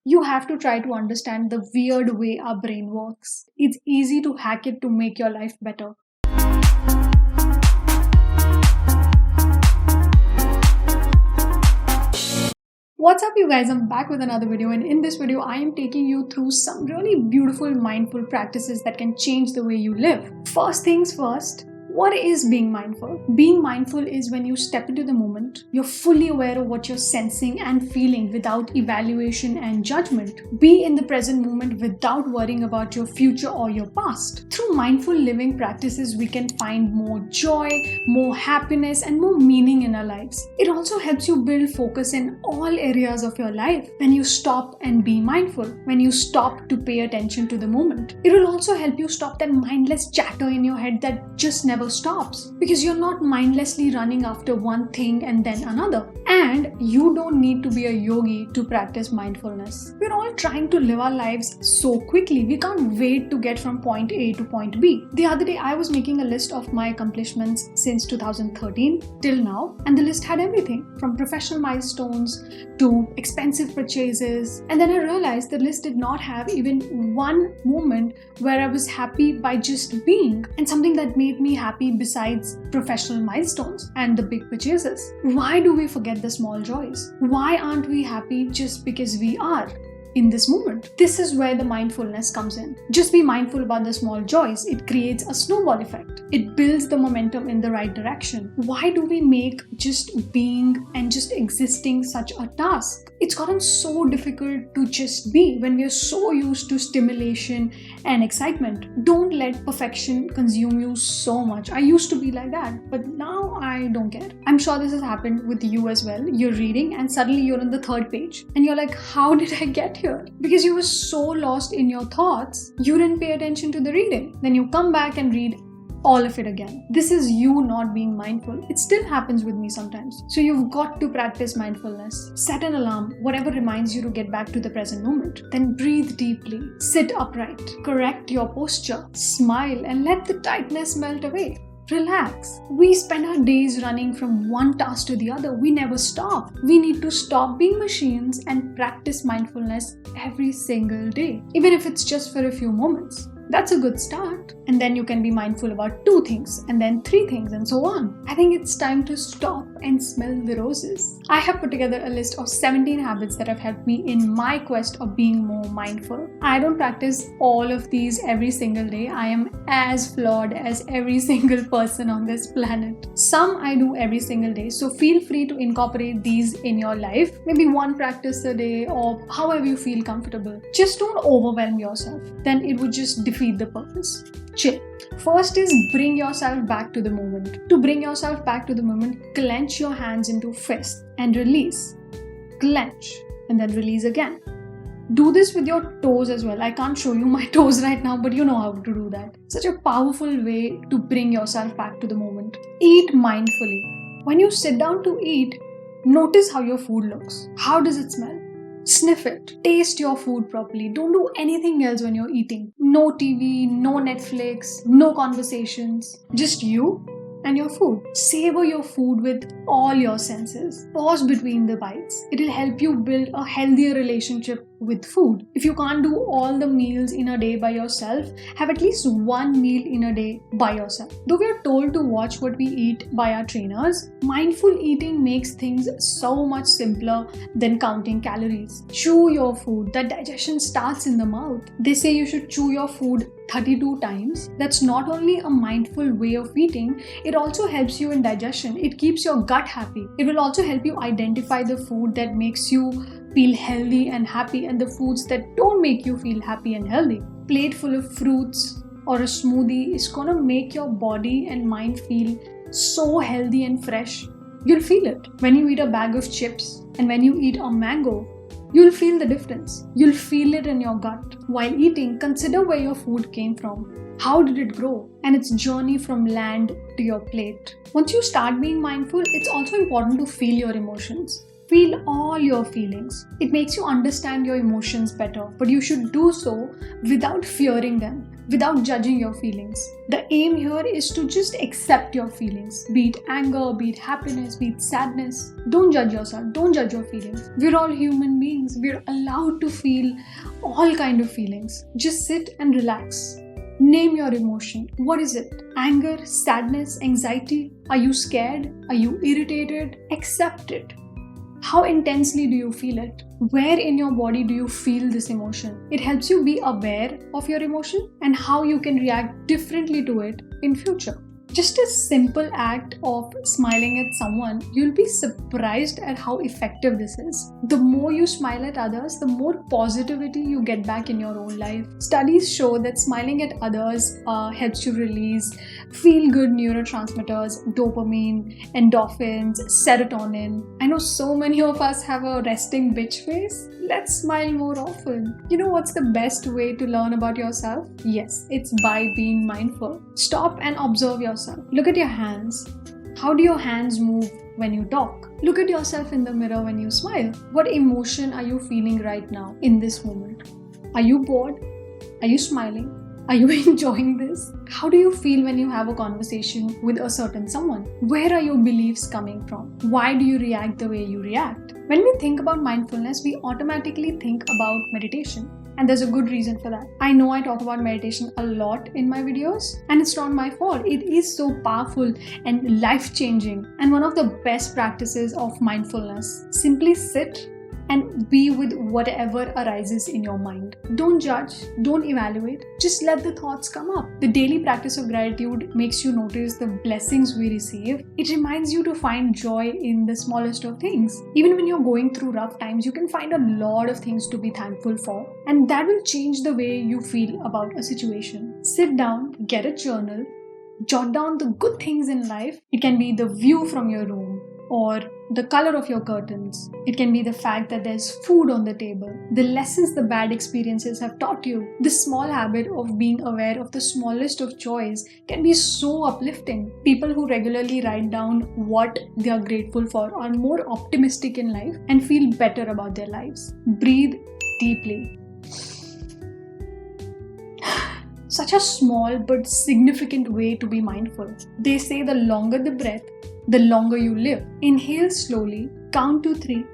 You have to try to understand the weird way our brain works. It's easy to hack it to make your life better. What's up, you guys? I'm back with another video, and in this video I am taking you through some really beautiful mindful practices that can change the way you live. First things first, what is being mindful? Being mindful is when you step into the moment, you're fully aware of what you're sensing and feeling without evaluation and judgment. Be in the present moment without worrying about your future or your past. Through mindful living practices, we can find more joy, more happiness, and more meaning in our lives. It also helps you build focus in all areas of your life when you stop and be mindful, when you stop to pay attention to the moment. It will also help you stop that mindless chatter in your head that just never stops, because you're not mindlessly running after one thing and then another. And you don't need to be a yogi to practice mindfulness. We're all trying to live our lives so quickly, we can't wait to get from point A to point B. The other day I was making a list of my accomplishments since 2013 till now, and the list had everything from professional milestones to expensive purchases, and then I realized the list did not have even one moment where I was happy by just being, and something that made me happy besides professional milestones and the big purchases. Why do we forget the small joys? Why aren't we happy just because we are in this moment? This is where the mindfulness comes in. Just be mindful about the small joys. It creates a snowball effect. It builds the momentum in the right direction. Why do we make just being and just existing such a task? It's gotten so difficult to just be when we are so used to stimulation and excitement. Don't let perfection consume you so much. I used to be like that, but now I don't care. I'm sure this has happened with you as well. You're reading and suddenly you're on the third page and you're like, how did I get here? Because you were so lost in your thoughts, you didn't pay attention to the reading. Then you come back and read all of it again. This is you not being mindful. It still happens with me sometimes. So you've got to practice mindfulness. Set an alarm, whatever reminds you to get back to the present moment. Then breathe deeply, sit upright, correct your posture, smile, and let the tightness melt away. Relax. We spend our days running from one task to the other. We never stop. We need to stop being machines and practice mindfulness every single day, even if it's just for a few moments. That's a good start. And then you can be mindful about 2 things and then 3 things and so on. I think it's time to stop and smell the roses. I have put together a list of 17 habits that have helped me in my quest of being more mindful. I don't practice all of these every single day. I am as flawed as every single person on this planet. Some I do every single day, so feel free to incorporate these in your life. Maybe one practice a day or however you feel comfortable. Just don't overwhelm yourself. Then it would just defeat the purpose. Chill. First is bring yourself back to the moment. To bring yourself back to the moment, clench your hands into fists and release. Clench and then release again. Do this with your toes as well. I can't show you my toes right now, but you know how to do that. Such a powerful way to bring yourself back to the moment. Eat mindfully. When you sit down to eat, notice how your food looks. How does it smell? Sniff it. Taste your food properly. Don't do anything else when you're eating. No TV, no Netflix, no conversations. Just you and your food. Savor your food with all your senses. Pause between the bites. It will help you build a healthier relationship with food. If you can't do all the meals in a day by yourself, have at least one meal in a day by yourself. Though we are told to watch what we eat by our trainers, mindful eating makes things so much simpler than counting calories. Chew your food. The digestion starts in the mouth. They say you should chew your food 32 times. That's not only a mindful way of eating, it also helps you in digestion. It keeps your gut happy. It will also help you identify the food that makes you feel healthy and happy and the foods that don't make you feel happy and healthy. Plate full of fruits or a smoothie is gonna make your body and mind feel so healthy and fresh. You'll feel it. When you eat a bag of chips and when you eat a mango, you'll feel the difference. You'll feel it in your gut. While eating, consider where your food came from. How did it grow? And its journey from land to your plate. Once you start being mindful, it's also important to feel your emotions. Feel all your feelings. It makes you understand your emotions better, but you should do so without fearing them. without judging your feelings. The aim here is to just accept your feelings, be it anger, be it happiness, be it sadness. Don't judge yourself, don't judge your feelings. We're all human beings. We're allowed to feel all kind of feelings. Just sit and relax. Name your emotion. What is it? Anger, sadness, anxiety? Are you scared? Are you irritated? Accept it. How intensely do you feel it? Where in your body do you feel this emotion? It helps you be aware of your emotion and how you can react differently to it in future. Just a simple act of smiling at someone, you'll be surprised at how effective this is. The more you smile at others, the more positivity you get back in your own life. Studies show that smiling at others helps you release feel-good neurotransmitters, dopamine, endorphins, serotonin. I know so many of us have a resting bitch face. Let's smile more often. You know what's the best way to learn about yourself? Yes, it's by being mindful. Stop and observe yourself. Look at your hands. How do your hands move when you talk? Look at yourself in the mirror when you smile. What emotion are you feeling right now in this moment? Are you bored? Are you smiling? Are you enjoying this? How do you feel when you have a conversation with a certain someone? Where are your beliefs coming from? Why do you react the way you react? When we think about mindfulness, we automatically think about meditation. And there's a good reason for that. I know I talk about meditation a lot in my videos, and it's not my fault. It is so powerful and life-changing, and one of the best practices of mindfulness. Simply sit and be with whatever arises in your mind. Don't judge, don't evaluate, just let the thoughts come up. The daily practice of gratitude makes you notice the blessings we receive. It reminds you to find joy in the smallest of things. Even when you're going through rough times, you can find a lot of things to be thankful for, and that will change the way you feel about a situation. Sit down, get a journal, jot down the good things in life. It can be the view from your room, or the color of your curtains. It can be the fact that there's food on the table, the lessons the bad experiences have taught you. This small habit of being aware of the smallest of joys can be so uplifting. People who regularly write down what they are grateful for are more optimistic in life and feel better about their lives. Breathe deeply. Such a small but significant way to be mindful. They say the longer the breath, the longer you live. Inhale slowly, count to 3,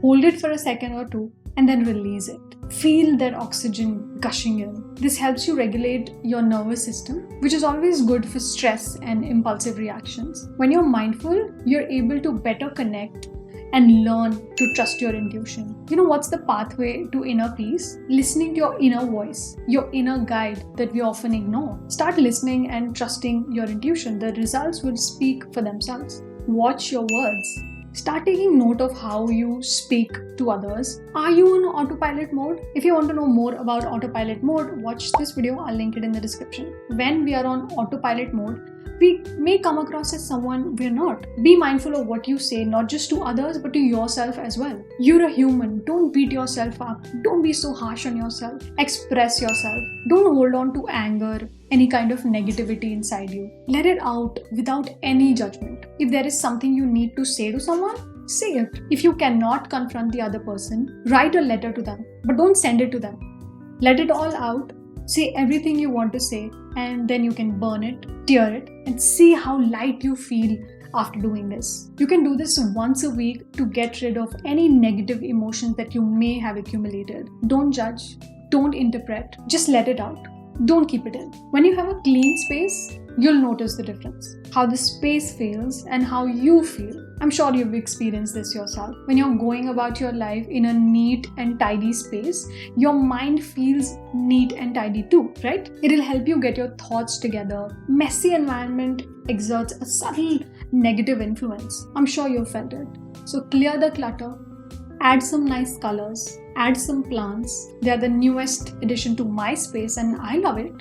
hold it for a second or 2, and then release it. Feel that oxygen gushing in. This helps you regulate your nervous system, which is always good for stress and impulsive reactions. When you're mindful, you're able to better connect and learn to trust your intuition. You know what's the pathway to inner peace? Listening to your inner voice, your inner guide that we often ignore. Start listening and trusting your intuition. The results will speak for themselves. Watch your words. Start taking note of how you speak to others. Are you in autopilot mode? If you want to know more about autopilot mode, watch this video. I'll link it in the description. When we are on autopilot mode, we may come across as someone we're not. Be mindful of what you say, not just to others, but to yourself as well. You're a human. Don't beat yourself up. Don't be so harsh on yourself. Express yourself. Don't hold on to anger, any kind of negativity inside you. Let it out without any judgment. If there is something you need to say to someone, say it. If you cannot confront the other person, write a letter to them, but don't send it to them. Let it all out. Say everything you want to say, and then you can burn it, tear it, and see how light you feel after doing this. You can do this once a week to get rid of any negative emotions that you may have accumulated. Don't judge, don't interpret, just let it out. Don't keep it in. When you have a clean space, you'll notice the difference. How the space feels and how you feel. I'm sure you've experienced this yourself. When you're going about your life in a neat and tidy space, your mind feels neat and tidy too, right? It'll help you get your thoughts together. Messy environment exerts a subtle negative influence. I'm sure you've felt it. So clear the clutter, add some nice colors, add some plants. They are the newest addition to my space and I love it.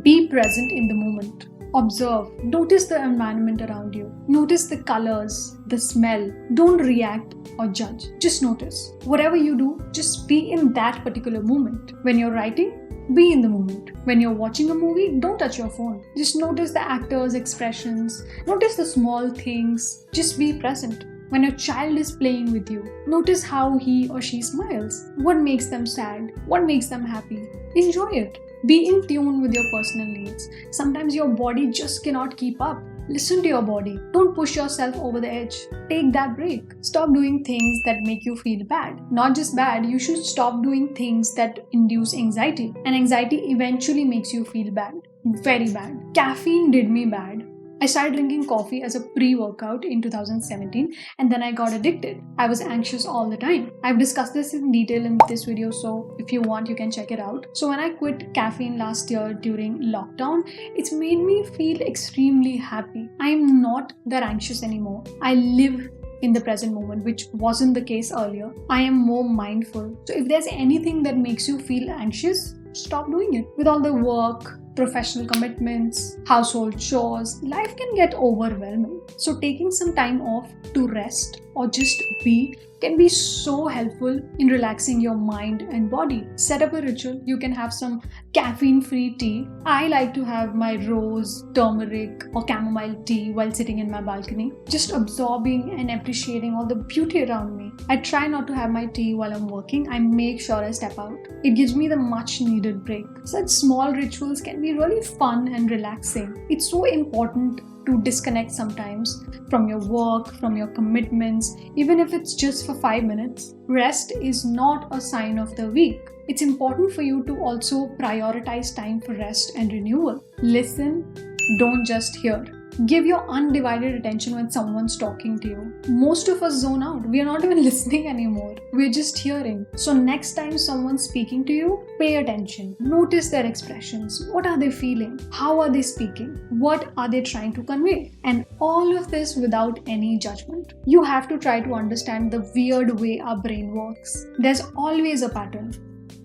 Be present in the moment. Observe. Notice the environment around you. Notice the colors, the smell. Don't react or judge. Just notice. Whatever you do, just be in that particular moment. When you're writing, be in the moment. When you're watching a movie, don't touch your phone. Just notice the actors' expressions. Notice the small things. Just be present. When your child is playing with you, notice how he or she smiles. What makes them sad? What makes them happy? Enjoy it. Be in tune with your personal needs. Sometimes your body just cannot keep up. Listen to your body. Don't push yourself over the edge. Take that break. Stop doing things that make you feel bad. Not just bad, you should stop doing things that induce anxiety. And anxiety eventually makes you feel bad. Very bad. Caffeine did me bad. I started drinking coffee as a pre-workout in 2017 and then I got addicted. I was anxious all the time. I've discussed this in detail in this video, so if you want you can check it out. So when I quit caffeine last year during lockdown, it's made me feel extremely happy. I am not that anxious anymore. I live in the present moment, which wasn't the case earlier. I am more mindful. So if there's anything that makes you feel anxious, stop doing it. With all the work, professional commitments, household chores, life can get overwhelming. So taking some time off to rest or just be can be so helpful in relaxing your mind and body. Set up a ritual. You can have some caffeine-free tea. I like to have my rose, turmeric or chamomile tea while sitting in my balcony, just absorbing and appreciating all the beauty around me. I try not to have my tea while I'm working. I make sure I step out. It gives me the much needed break. Such small rituals can be really fun and relaxing. It's so important to disconnect sometimes from your work, from your commitments, even if it's just for 5 minutes. Rest is not a sign of the weak. It's important for you to also prioritize time for rest and renewal. Listen, don't just hear. Give your undivided attention when someone's talking to you. Most of us zone out. We are not even listening anymore. We're just hearing. So next time someone's speaking to you, pay attention. Notice their expressions. What are they feeling? How are they speaking? What are they trying to convey? And all of this without any judgment. You have to try to understand the weird way our brain works. There's always a pattern.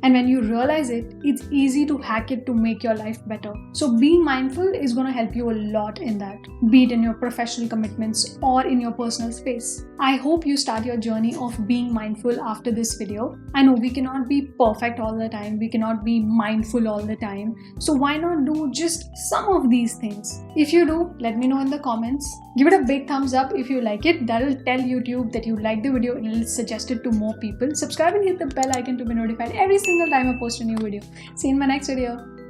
And when you realize it, it's easy to hack it to make your life better. So being mindful is going to help you a lot in that, be it in your professional commitments or in your personal space. I hope you start your journey of being mindful after this video. I know we cannot be perfect all the time. We cannot be mindful all the time. So why not do just some of these things? If you do, let me know in the comments. Give it a big thumbs up if you like it. That will tell YouTube that you like the video and it will suggest it to more people. Subscribe and hit the bell icon to be notified every single time I post a new video. See you in my next video.